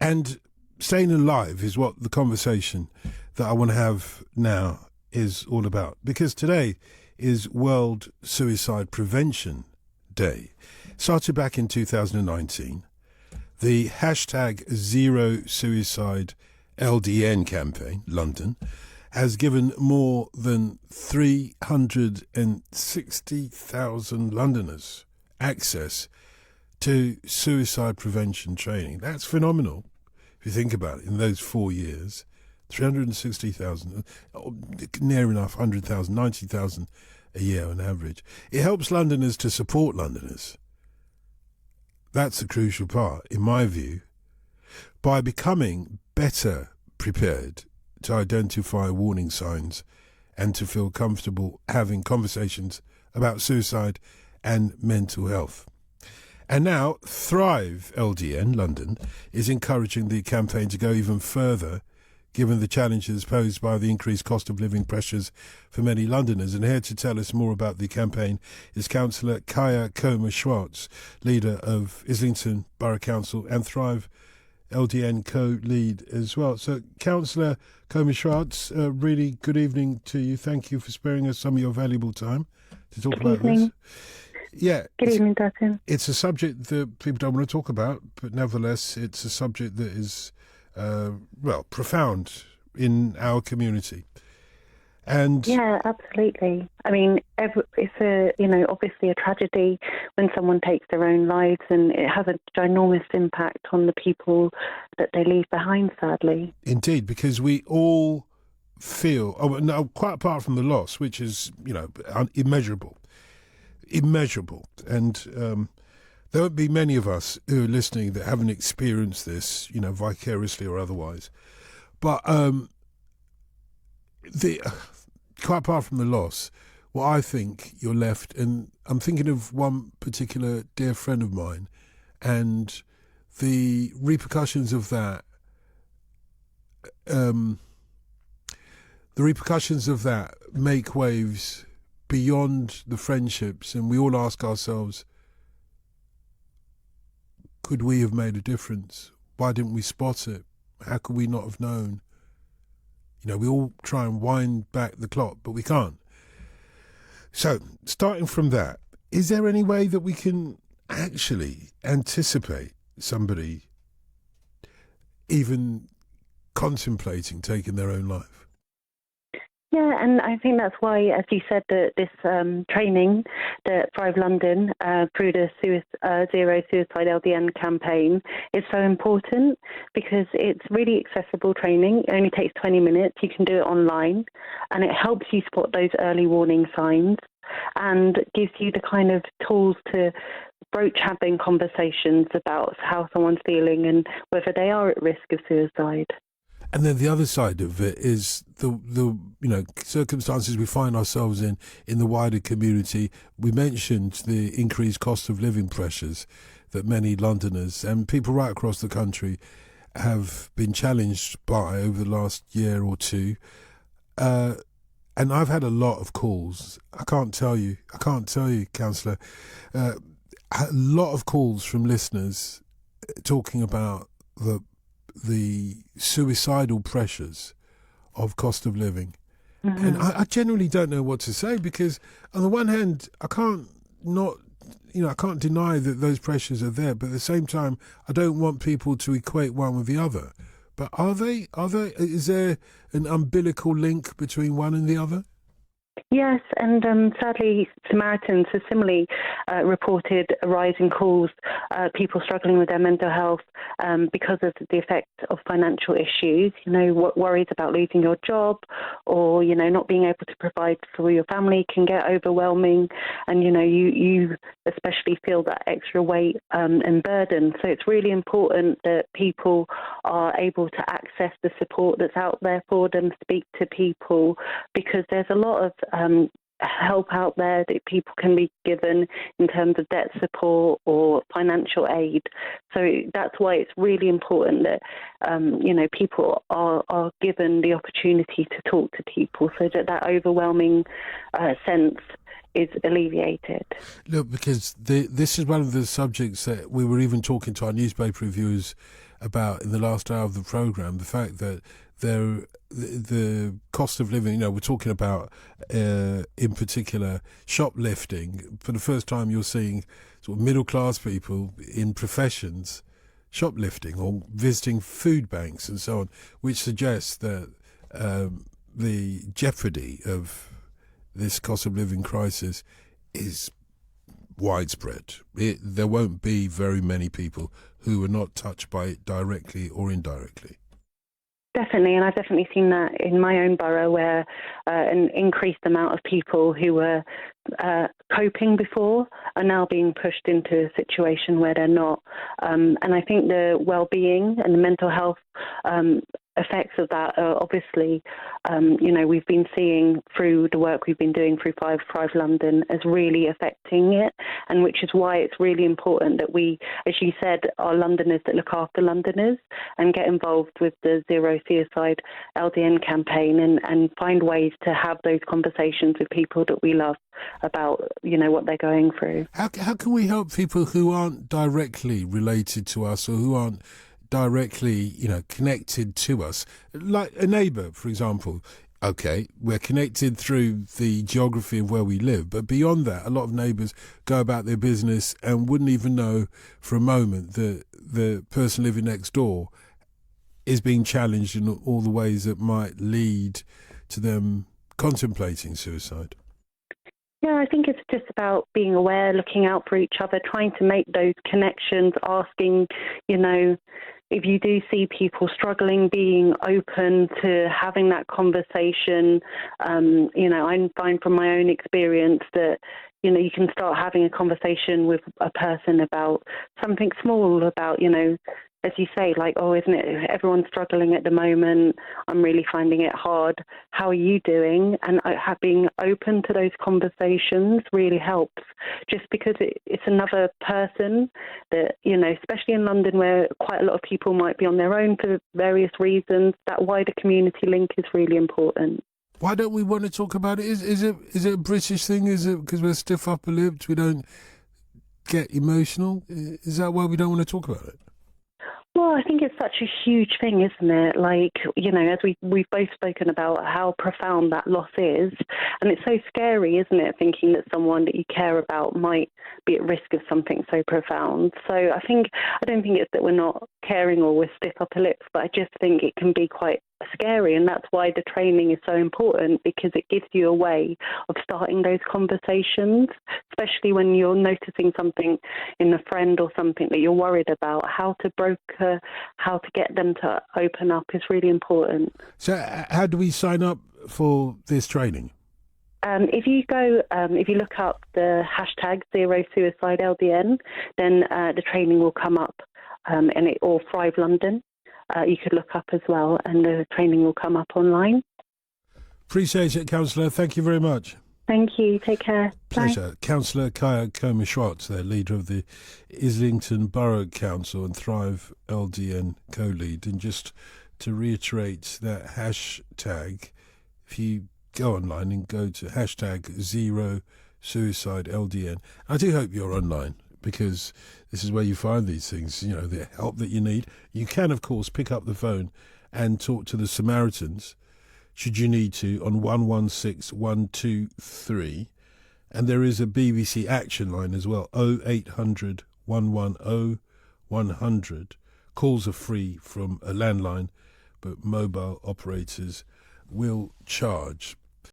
And staying alive is what the conversation that I want to have now is all about. Because today is World Suicide Prevention Day. Started back in 2019. The hashtag Zero Suicide LDN campaign, London, has given more than 360,000 Londoners access to suicide prevention training. That's phenomenal. If you think about it, in those 4 years, 360,000, near enough 100,000, 90,000 a year on average. It helps Londoners to support Londoners. That's the crucial part, in my view, by becoming better prepared to identify warning signs and to feel comfortable having conversations about suicide and mental health. And now, Thrive LDN London is encouraging the campaign to go even further, given the challenges posed by the increased cost of living pressures for many Londoners. And here to tell us more about the campaign is Cllr Kaya Comer-Schwartz, leader of Islington Borough Council and Thrive LDN co-lead as well. So, Cllr Kaya-Comer-Schwartz, really good evening to you. Thank you for sparing us some of your valuable time to talk about this. Yeah. Good evening, Dotun. It's a subject that people don't want to talk about, but nevertheless, it's a subject that is, profound in our community. And yeah, absolutely. I mean, it's obviously a tragedy when someone takes their own lives, and it has a ginormous impact on the people that they leave behind, sadly. Indeed, because we all feel, quite apart from the loss, which is, immeasurable. And there won't be many of us who are listening that haven't experienced this, vicariously or otherwise. But quite apart from the loss, what I think you're left, and I'm thinking of one particular dear friend of mine, and the repercussions of that. The repercussions of that make waves beyond the friendships, and we all ask ourselves, could we have made a difference? Why didn't we spot it? How could we not have known? We all try and wind back the clock, but we can't. So, starting from that, is there any way that we can actually anticipate somebody even contemplating taking their own life? Yeah, and I think that's why, as you said, that this training that Thrive London, through the Zero Suicide LDN campaign, is so important, because it's really accessible training. It only takes 20 minutes. You can do it online, and it helps you spot those early warning signs and gives you the kind of tools to broach having conversations about how someone's feeling and whether they are at risk of suicide. And then the other side of it is the circumstances we find ourselves in the wider community. We mentioned the increased cost of living pressures that many Londoners and people right across the country have been challenged by over the last year or two. And I've had a lot of calls. I can't tell you, Councillor, a lot of calls from listeners talking about the suicidal pressures of cost of living. Mm-hmm. And I genuinely don't know what to say, because on the one hand, I can't deny that those pressures are there, but at the same time, I don't want people to equate one with the other. But is there an umbilical link between one and the other? Yes, and sadly, Samaritans has similarly reported a rise in calls, people struggling with their mental health because of the effect of financial issues, worries about losing your job, or, not being able to provide for your family can get overwhelming, and, you especially feel that extra weight and burden. So it's really important that people are able to access the support that's out there for them, speak to people, because there's a lot of help out there that people can be given in terms of debt support or financial aid. So that's why it's really important that people are given the opportunity to talk to people, so that overwhelming sense is alleviated. Look, because this is one of the subjects that we were even talking to our newspaper reviewers about in the last hour of the programme, the fact that the cost of living, we're talking about, in particular, shoplifting. For the first time, you're seeing sort of middle-class people in professions shoplifting or visiting food banks and so on, which suggests that the jeopardy of this cost of living crisis is widespread. There won't be very many people who are not touched by it directly or indirectly. Definitely, and I've definitely seen that in my own borough, where an increased amount of people who were coping before are now being pushed into a situation where they're not. And I think the well-being and the mental health effects of that are obviously, we've been seeing through the work we've been doing through Thrive London as really affecting it, and which is why it's really important that we, as you said, are Londoners that look after Londoners and get involved with the Zero Suicide LDN campaign and find ways to have those conversations with people that we love about, what they're going through. How can we help people who aren't directly related to us or who aren't directly, connected to us? Like a neighbour, for example. Okay, we're connected through the geography of where we live, but beyond that, a lot of neighbours go about their business and wouldn't even know for a moment that the person living next door is being challenged in all the ways that might lead to them contemplating suicide. Yeah, I think it's just about being aware, looking out for each other, trying to make those connections, asking, if you do see people struggling, being open to having that conversation. I find from my own experience that, you can start having a conversation with a person about something small, about, as you say, like, oh, isn't it, everyone's struggling at the moment. I'm really finding it hard. How are you doing? And being open to those conversations really helps, just because it's another person that, especially in London where quite a lot of people might be on their own for various reasons, that wider community link is really important. Why don't we want to talk about it? Is it a British thing? Is it because we're stiff upper lipped, we don't get emotional? Is that why we don't want to talk about it? Well, I think it's such a huge thing, isn't it? Like, as we've both spoken about how profound that loss is. And it's so scary, isn't it, thinking that someone that you care about might be at risk of something so profound. So I don't think it's that we're not caring or we're stiff upper lips, but I just think it can be quite scary. And that's why the training is so important, because it gives you a way of starting those conversations, especially when you're noticing something in a friend or something that you're worried about. How to broker, how to get them to open up is really important. So how do we sign up for this training? If you look up the hashtag Zero Suicide LDN, then the training will come up, or Thrive London. You could look up as well, and the training will come up online. Appreciate it, Councillor. Thank you very much. Thank you. Take care. Pleasure. Bye. Cllr Kaya Comer-Schwartz, the leader of the Islington Borough Council and Thrive LDN co-lead. And just to reiterate that hashtag, if you go online and go to hashtag Zero Suicide LDN. I do hope you're online, because this is where you find these things, the help that you need. You can, of course, pick up the phone and talk to the Samaritans, should you need to, on 116123. And there is a BBC action line as well, 0800 110 100. Calls are free from a landline, but mobile operators will charge.